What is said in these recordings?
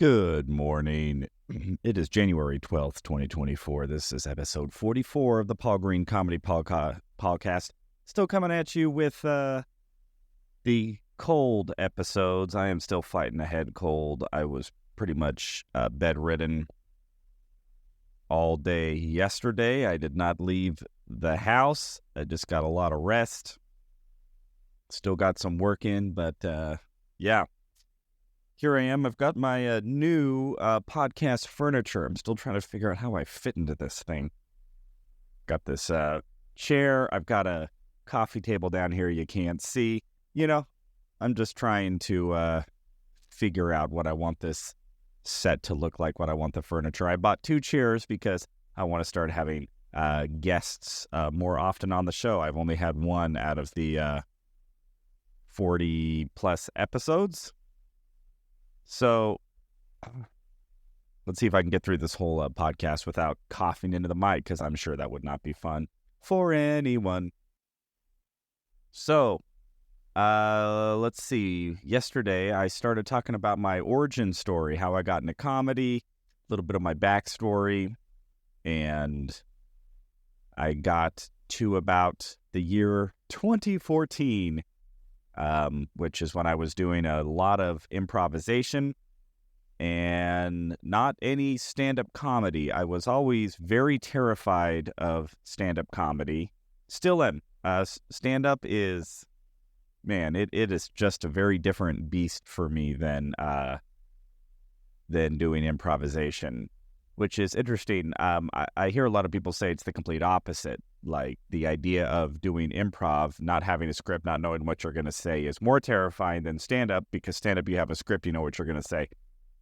Good morning. It is January 12th, 2024. This is episode 44 of the Paul Green Comedy PaulCast. Still coming at you with the cold episodes. I am still fighting a head cold. I was pretty much bedridden all day yesterday. I did not leave the house. I just got a lot of rest. Still got some work in, but yeah. Here I am. I've got my new podcast furniture. I'm still trying to figure out how I fit into this thing. Got this chair. I've got a coffee table down here you can't see. I'm just trying to figure out what I want this set to look like, what I want the furniture. I bought 2 chairs because I want to start having guests more often on the show. I've only had one out of the 40-plus episodes. So let's see if I can get through this whole podcast without coughing into the mic, because I'm sure that would not be fun for anyone. So let's see. Yesterday, I started talking about my origin story, how I got into comedy, a little bit of my backstory, and I got to about the year 2014. Which is when I was doing a lot of improvisation and not any stand-up comedy. I was always very terrified of stand-up comedy. Still am. Stand-up is, man, it is just a very different beast for me than doing improvisation, which is interesting. I hear a lot of people say it's the complete opposite. Like, the idea of doing improv, not having a script, not knowing what you're going to say is more terrifying than stand-up, because stand-up, you have a script, you know what you're going to say.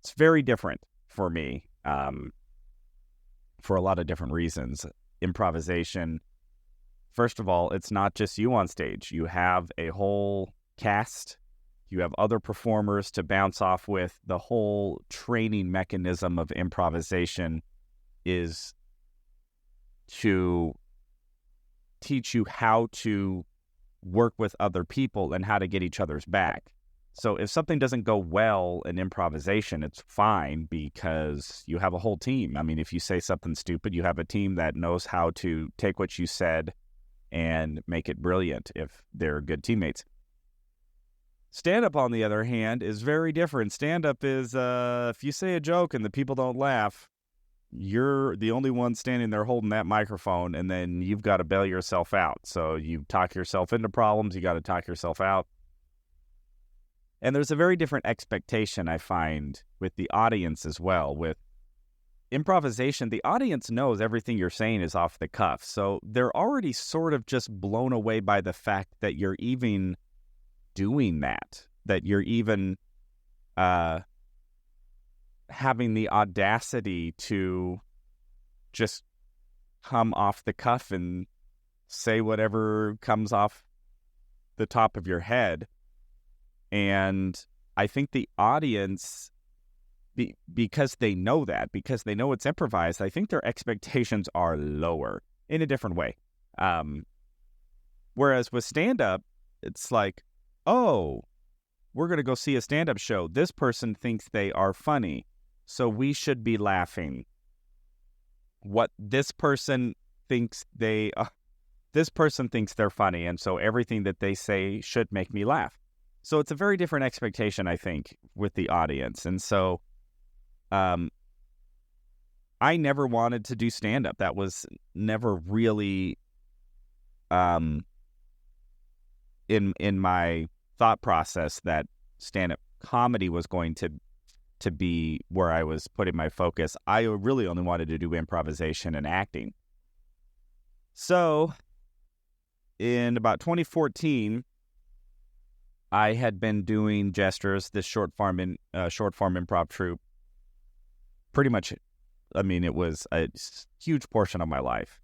It's very different for me for a lot of different reasons. Improvisation, first of all, it's not just you on stage. You have a whole cast. You have other performers to bounce off with. The whole training mechanism of improvisation is to teach you how to work with other people and how to get each other's back. So if something doesn't go well in improvisation, it's fine, because you have a whole team. I mean, if you say something stupid, you have a team that knows how to take what you said and make it brilliant if they're good teammates. Stand-up, on the other hand, is very different. Stand-up is, if you say a joke and the people don't laugh, you're the only one standing there holding that microphone, and then you've got to bail yourself out. So you talk yourself into problems, you got to talk yourself out. And there's a very different expectation, I find, with the audience as well. With improvisation, the audience knows everything you're saying is off the cuff. So they're already sort of just blown away by the fact that you're even doing that you're even having the audacity to just come off the cuff and say whatever comes off the top of your head. And I think the audience, because they know that, because they know it's improvised, I think their expectations are lower in a different way. Whereas with stand-up, it's like, oh, we're going to go see a stand-up show. This person thinks they are funny, so we should be laughing. What this person thinks they're funny, and so everything that they say should make me laugh. So it's a very different expectation, I think, with the audience. And so I never wanted to do stand-up. That was never really in my thought process that stand-up comedy was going to be where I was putting my focus. I really only wanted to do improvisation and acting. So in about 2014, I had been doing Gestures, this short form improv troupe. Pretty much, I mean, it was a huge portion of my life.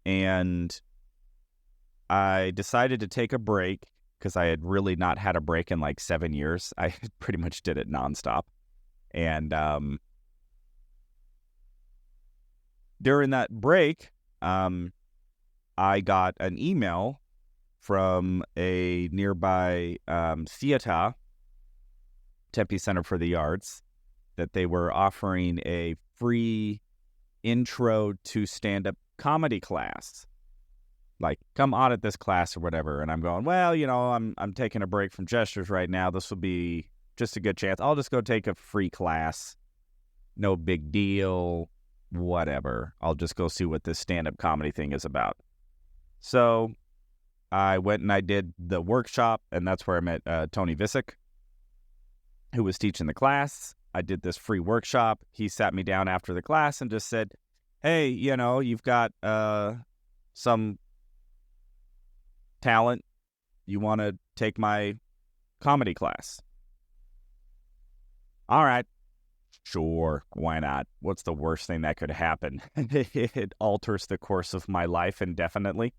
And I decided to take a break, because I had really not had a break in like 7 years. I pretty much did it nonstop. And during that break, I got an email from a nearby theater Tempe Center for the Arts, that they were offering a free intro to stand-up comedy class. Like, come audit this class or whatever. And I'm going, well, I'm taking a break from gestures right now. This will be just a good chance. I'll just go take a free class. No big deal. Whatever. I'll just go see what this stand-up comedy thing is about. So I went and I did the workshop, and that's where I met Tony Visick, who was teaching the class. I did this free workshop. He sat me down after the class and just said, hey, you've got some talent. You want to take my comedy class? All right. Sure. Why not? What's the worst thing that could happen? It alters the course of my life indefinitely.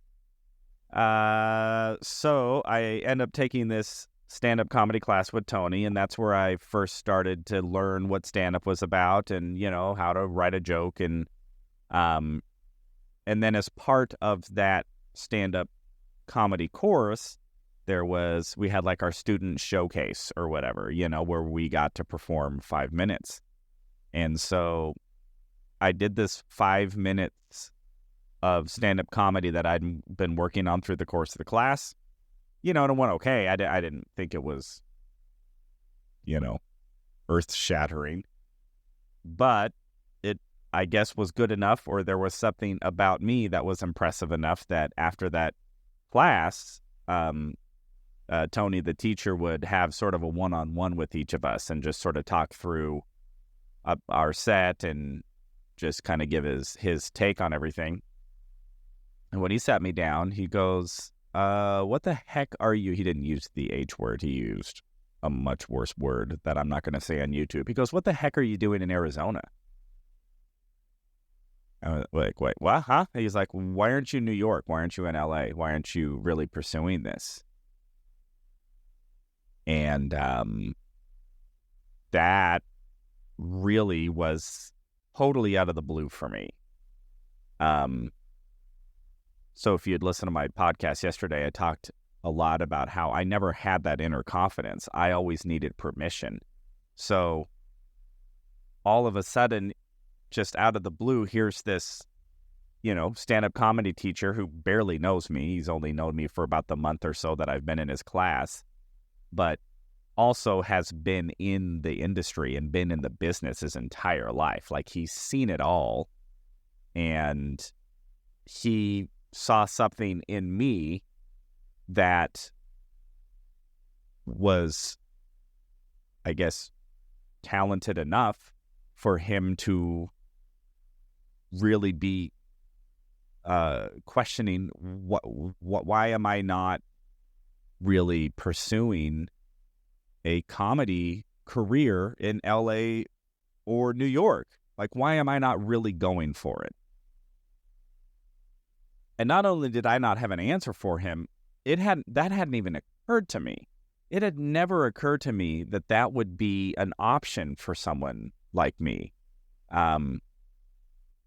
So I end up taking this stand-up comedy class with Tony, and that's where I first started to learn what stand-up was about and, how to write a joke. And then as part of that stand-up comedy course, we had like our student showcase or whatever, where we got to perform 5 minutes. And so I did this 5 minutes of stand-up comedy that I'd been working on through the course of the class, and it went okay. I didn't think it was, earth-shattering, but it, I guess, was good enough, or there was something about me that was impressive enough that after that class, Tony, the teacher, would have sort of a one-on-one with each of us and just sort of talk through our set and just kind of give his take on everything. And when he sat me down, he goes, what the heck are you? He didn't use the H word. He used a much worse word that I'm not going to say on YouTube. He goes, what the heck are you doing in Arizona? I was like, wait, what? Huh? He's like, why aren't you in New York? Why aren't you in LA? Why aren't you really pursuing this? And that really was totally out of the blue for me. So if you had listened to my podcast yesterday, I talked a lot about how I never had that inner confidence. I always needed permission. So all of a sudden, just out of the blue, here's this, stand-up comedy teacher who barely knows me. He's only known me for about the month or so that I've been in his class, but also has been in the industry and been in the business his entire life. Like, he's seen it all, and he saw something in me that was, I guess, talented enough for him to really be questioning why am I not really pursuing a comedy career in LA or New York? Like, why am I not really going for it? And not only did I not have an answer for him, that hadn't even occurred to me. It had never occurred to me that would be an option for someone like me. And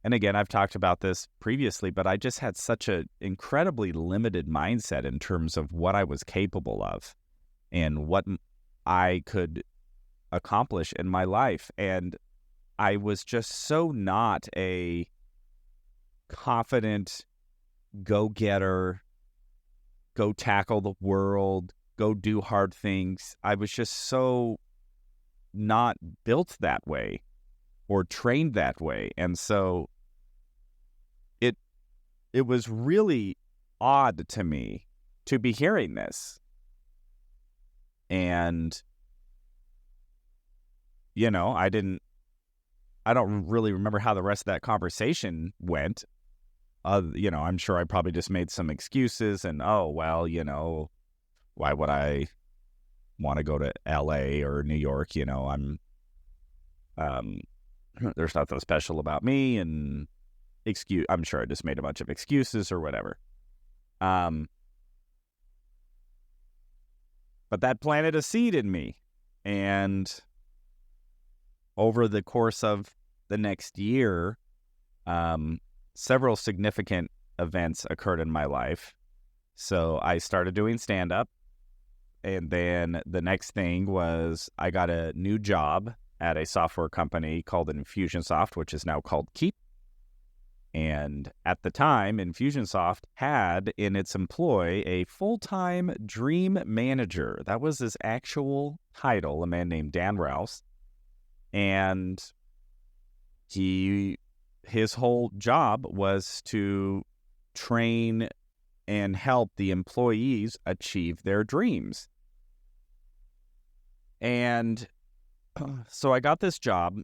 again, I've talked about this previously, but I just had such an incredibly limited mindset in terms of what I was capable of and what I could accomplish in my life. And I was just so not a confident go-getter, go tackle the world, go do hard things. I was just so not built that way or trained that way. And so it was really odd to me to be hearing this. And, I don't really remember how the rest of that conversation went. I'm sure I probably just made some excuses and, why would I want to go to LA or New York? There's nothing special about me, and I'm sure I just made a bunch of excuses or whatever. But that planted a seed in me. And over the course of the next year, several significant events occurred in my life. So I started doing stand-up, And then the next thing was I got a new job at a software company called Infusionsoft, which is now called Keep. And at the time, Infusionsoft had in its employ a full-time dream manager. That was his actual title, a man named Dan Rouse. And his whole job was to train and help the employees achieve their dreams. And so I got this job,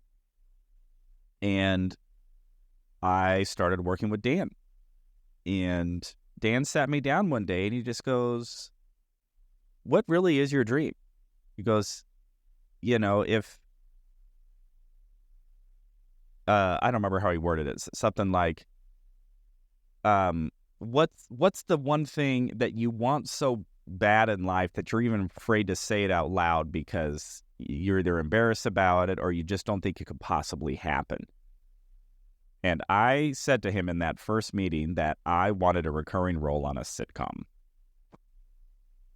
and I started working with Dan. And Dan sat me down one day, and he just goes, "What really is your dream?" He goes, if I don't remember how he worded it. Something like, what's the one thing that you want so bad in life that you're even afraid to say it out loud because you're either embarrassed about it or you just don't think it could possibly happen? And I said to him in that first meeting that I wanted a recurring role on a sitcom.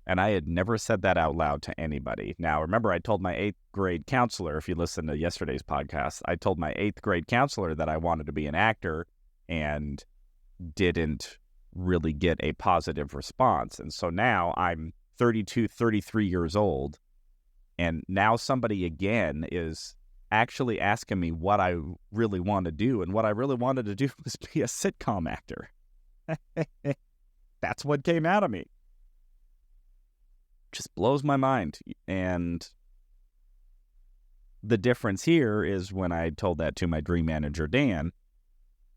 And I had never said that out loud to anybody. Now, remember, I told my 8th grade counselor, if you listen to yesterday's podcast, I told my 8th grade counselor that I wanted to be an actor and didn't really get a positive response. And so now I'm 32, 33 years old, and now somebody again is actually asking me what I really want to do. And what I really wanted to do was be a sitcom actor. That's what came out of me. Just blows my mind. And the difference here is when I told that to my dream manager, Dan,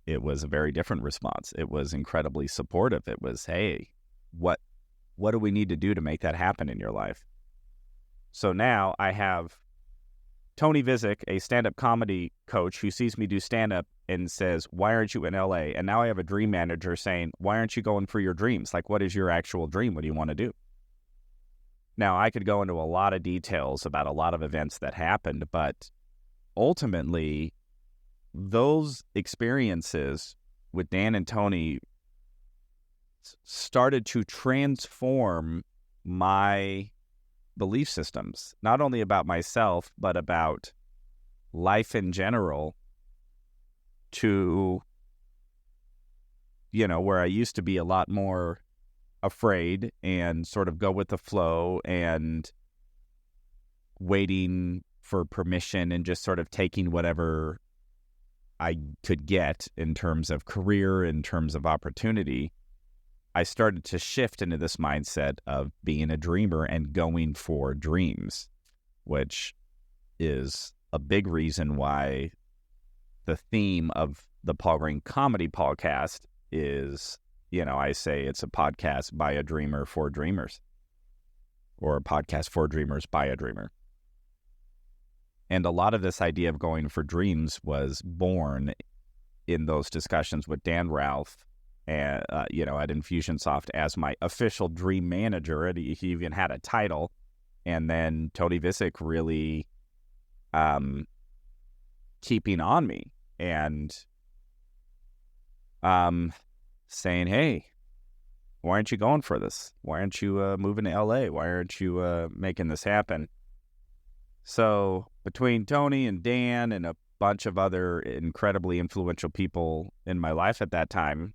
it was a very different response. It was incredibly supportive. It was, hey, what do we need to do to make that happen in your life? So now I have Tony Visick, a stand-up comedy coach who sees me do stand-up and says, "Why aren't you in LA?" And now I have a dream manager saying, "Why aren't you going for your dreams? Like, what is your actual dream? What do you want to do?" Now, I could go into a lot of details about a lot of events that happened, but ultimately, those experiences with Dan and Tony started to transform my belief systems, not only about myself, but about life in general, to, where I used to be a lot more afraid and sort of go with the flow and waiting for permission and just sort of taking whatever I could get in terms of career, in terms of opportunity. I started to shift into this mindset of being a dreamer and going for dreams, which is a big reason why the theme of the Paul Green Comedy PaulCast is, I say it's a podcast by a dreamer for dreamers, or a podcast for dreamers by a dreamer. And a lot of this idea of going for dreams was born in those discussions with Dan Ralph, and at Infusionsoft as my official dream manager. And he even had a title. And then Tony Visick really keeping on me and saying, "Hey, why aren't you going for this? Why aren't you moving to LA? Why aren't you making this happen?" So between Tony and Dan and a bunch of other incredibly influential people in my life at that time,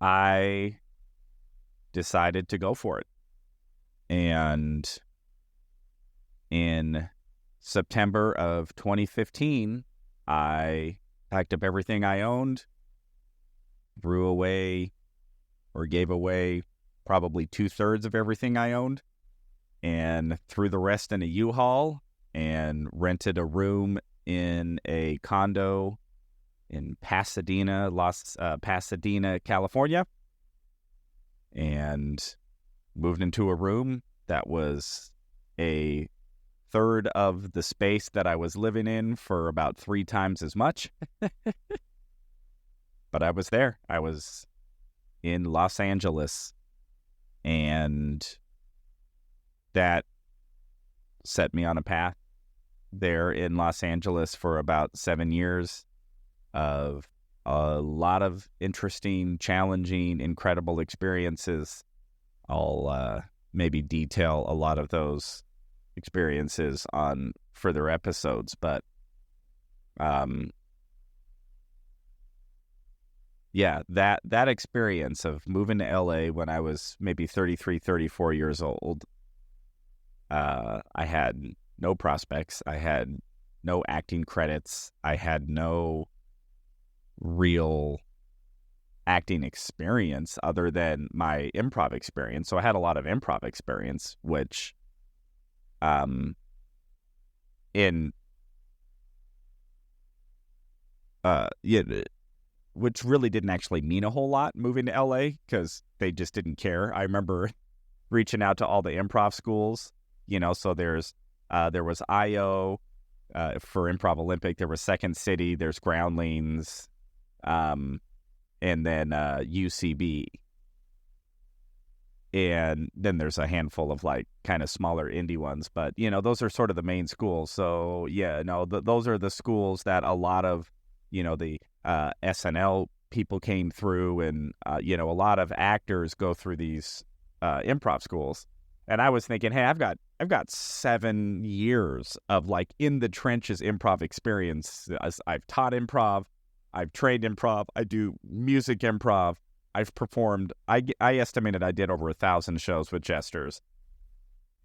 I decided to go for it. And in September of 2015, I packed up everything I owned, threw away or gave away probably 2/3 of everything I owned, and threw the rest in a U-Haul and rented a room in a condo in Pasadena, California, and moved into a room that was a third of the space that I was living in for about 3 times as much. But I was there. I was in Los Angeles, and that set me on a path there in Los Angeles for about 7 years of a lot of interesting, challenging, incredible experiences. I'll maybe detail a lot of those experiences on further episodes, but yeah, that experience of moving to LA when I was maybe 33, 34 years old, I had no prospects. I had no acting credits. I had no real acting experience other than my improv experience. So I had a lot of improv experience, which in yeah, which really didn't actually mean a whole lot moving to LA because they just didn't care. I remember reaching out to all the improv schools, so there was IO for Improv Olympic, there was Second City, there's Groundlings, and then UCB. And then there's a handful of like kind of smaller indie ones, but those are sort of the main schools. So yeah, no, those are the schools that a lot of the SNL people came through, and a lot of actors go through these improv schools. And I was thinking, hey, I've got 7 years of like in the trenches improv experience. I've taught improv, I've trained improv, I do music improv. I've performed, I estimated I did over 1,000 shows with jesters.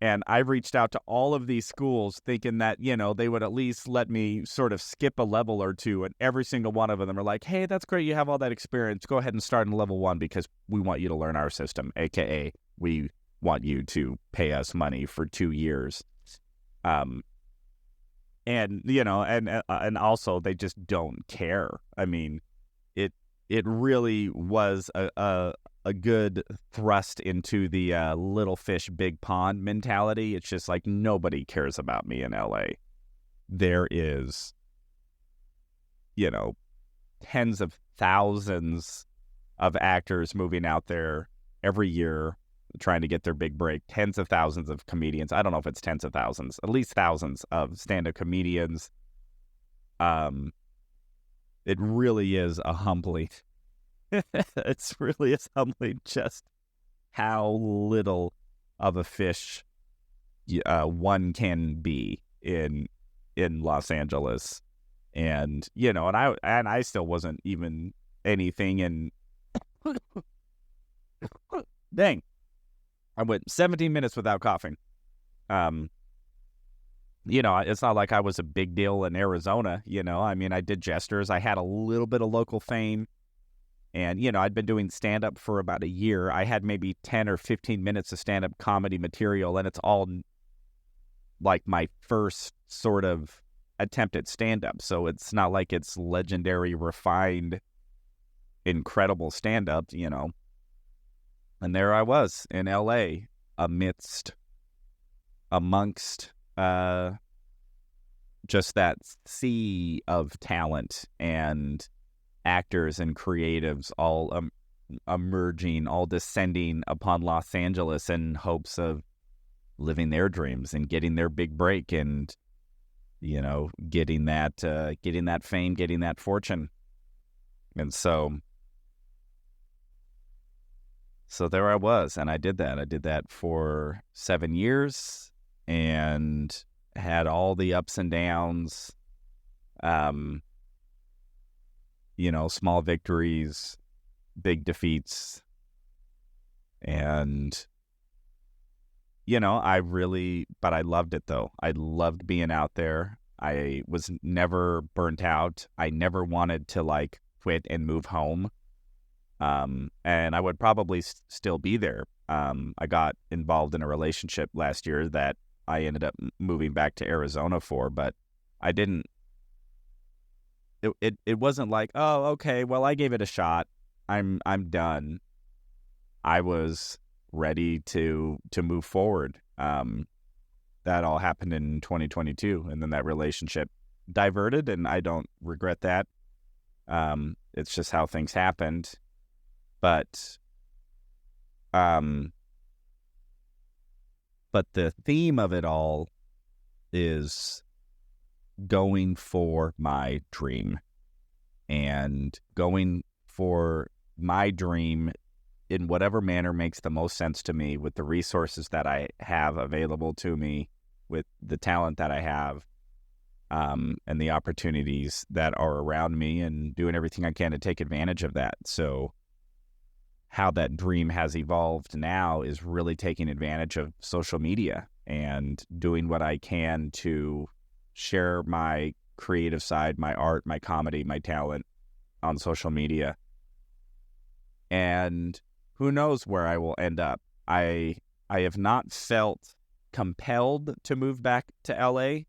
And I reached out to all of these schools thinking that, they would at least let me sort of skip a level or two. And every single one of them are like, hey, that's great. You have all that experience. Go ahead and start in level 1 because we want you to learn our system, AKA we want you to pay us money for 2 years. And also they just don't care. I mean, it really was a good thrust into the little fish, big pond mentality. It's just like nobody cares about me in LA. There is, tens of thousands of actors moving out there every year trying to get their big break. Tens of thousands of comedians. I don't know if it's tens of thousands, at least thousands of stand-up comedians. It really is a humbling. It's really is humbling just how little of a fish one can be in Los Angeles, and I still wasn't even anything. And dang, I went 17 minutes without coughing. It's not like I was a big deal in Arizona, I mean, I did jesters. I had a little bit of local fame, and, I'd been doing stand-up for about a year. I had maybe 10 or 15 minutes of stand-up comedy material, and it's all like my first sort of attempt at stand-up. So it's not like it's legendary, refined, incredible stand-up, And there I was in LA amongst just that sea of talent and actors and creatives all emerging, all descending upon Los Angeles in hopes of living their dreams and getting their big break and, getting that fame, getting that fortune. And so there I was, and I did that. I did that for 7 years and had all the ups and downs, small victories, big defeats. And, but I loved it though. I loved being out there. I was never burnt out. I never wanted to quit and move home. And I would probably still be there. I got involved in a relationship last year that I ended up moving back to Arizona for, but I didn't. It wasn't like, oh, okay, well, I gave it a shot. I'm done. I was ready to move forward. That all happened in 2022, and then that relationship diverted, and I don't regret that. It's just how things happened. But the theme of it all is going for my dream. And going for my dream in whatever manner makes the most sense to me with the resources that I have available to me, with the talent that I have, and the opportunities that are around me, and doing everything I can to take advantage of that. So how that dream has evolved now is really taking advantage of social media and doing what I can to share my creative side, my art, my comedy, my talent on social media. And who knows where I will end up. I have not felt compelled to move back to LA.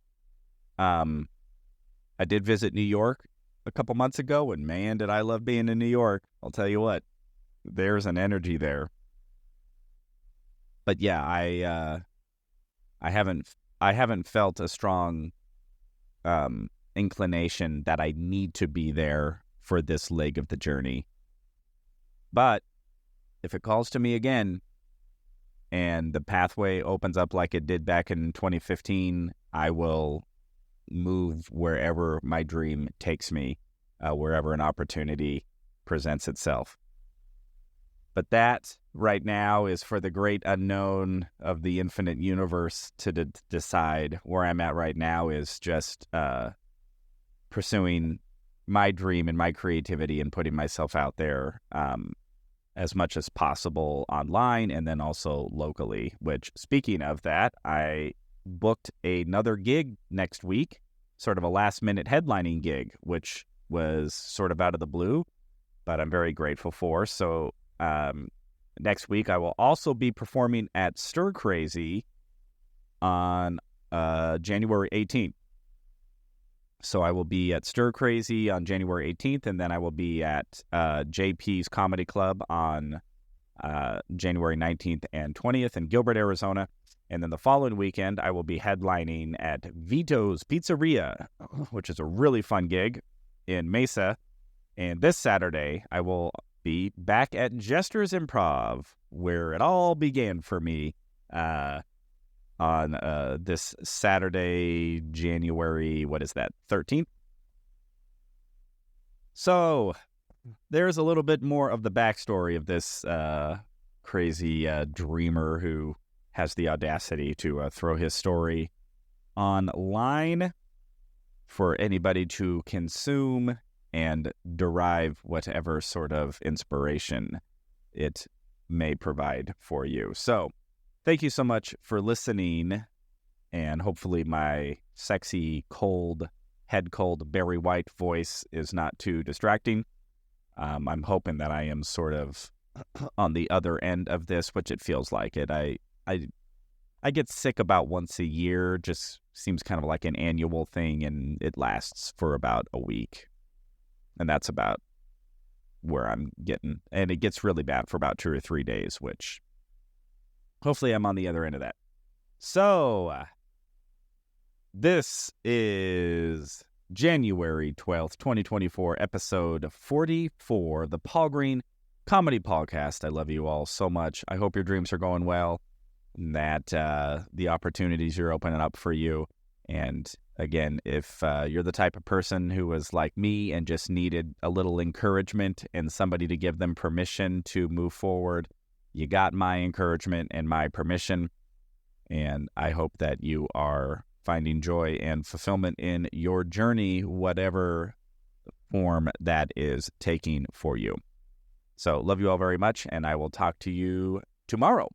I did visit New York a couple months ago, and man, did I love being in New York. I'll tell you what, there's an energy there. But yeah, I haven't felt a strong inclination that I need to be there for this leg of the journey. But if it calls to me again and the pathway opens up like it did back in 2015, I will move wherever my dream takes me, wherever an opportunity presents itself. But that right now is for the great unknown of the infinite universe to decide. Where I'm at right now is just pursuing my dream and my creativity and putting myself out there as much as possible online, and then also locally, which, speaking of that, I booked another gig next week, sort of a last-minute headlining gig, which was sort of out of the blue, but I'm very grateful for. So next week, I will also be performing at Stir Crazy on January 18th. So I will be at Stir Crazy on January 18th, and then I will be at JP's Comedy Club on January 19th and 20th in Gilbert, Arizona. And then the following weekend, I will be headlining at Vito's Pizzeria, which is a really fun gig in Mesa. And this Saturday, I will be back at Jester's Improv, where it all began for me, on this Saturday, January, 13th. So there's a little bit more of the backstory of this crazy dreamer who has the audacity to throw his story online for anybody to consume and derive whatever sort of inspiration it may provide for you. So thank you so much for listening, and hopefully my sexy, head cold, Barry White voice is not too distracting. I'm hoping that I am sort of on the other end of this, which it feels like it. I get sick about once a year, just seems kind of like an annual thing, and it lasts for about a week. And that's about where I'm getting. And it gets really bad for about 2 or 3 days, which hopefully I'm on the other end of that. So this is January 12th, 2024, episode 44, the Paul Green Comedy PaulCast. I love you all so much. I hope your dreams are going well, and that the opportunities are opening up for you. And again, if you're the type of person who was like me and just needed a little encouragement and somebody to give them permission to move forward, you got my encouragement and my permission. And I hope that you are finding joy and fulfillment in your journey, whatever form that is taking for you. So love you all very much, and I will talk to you tomorrow.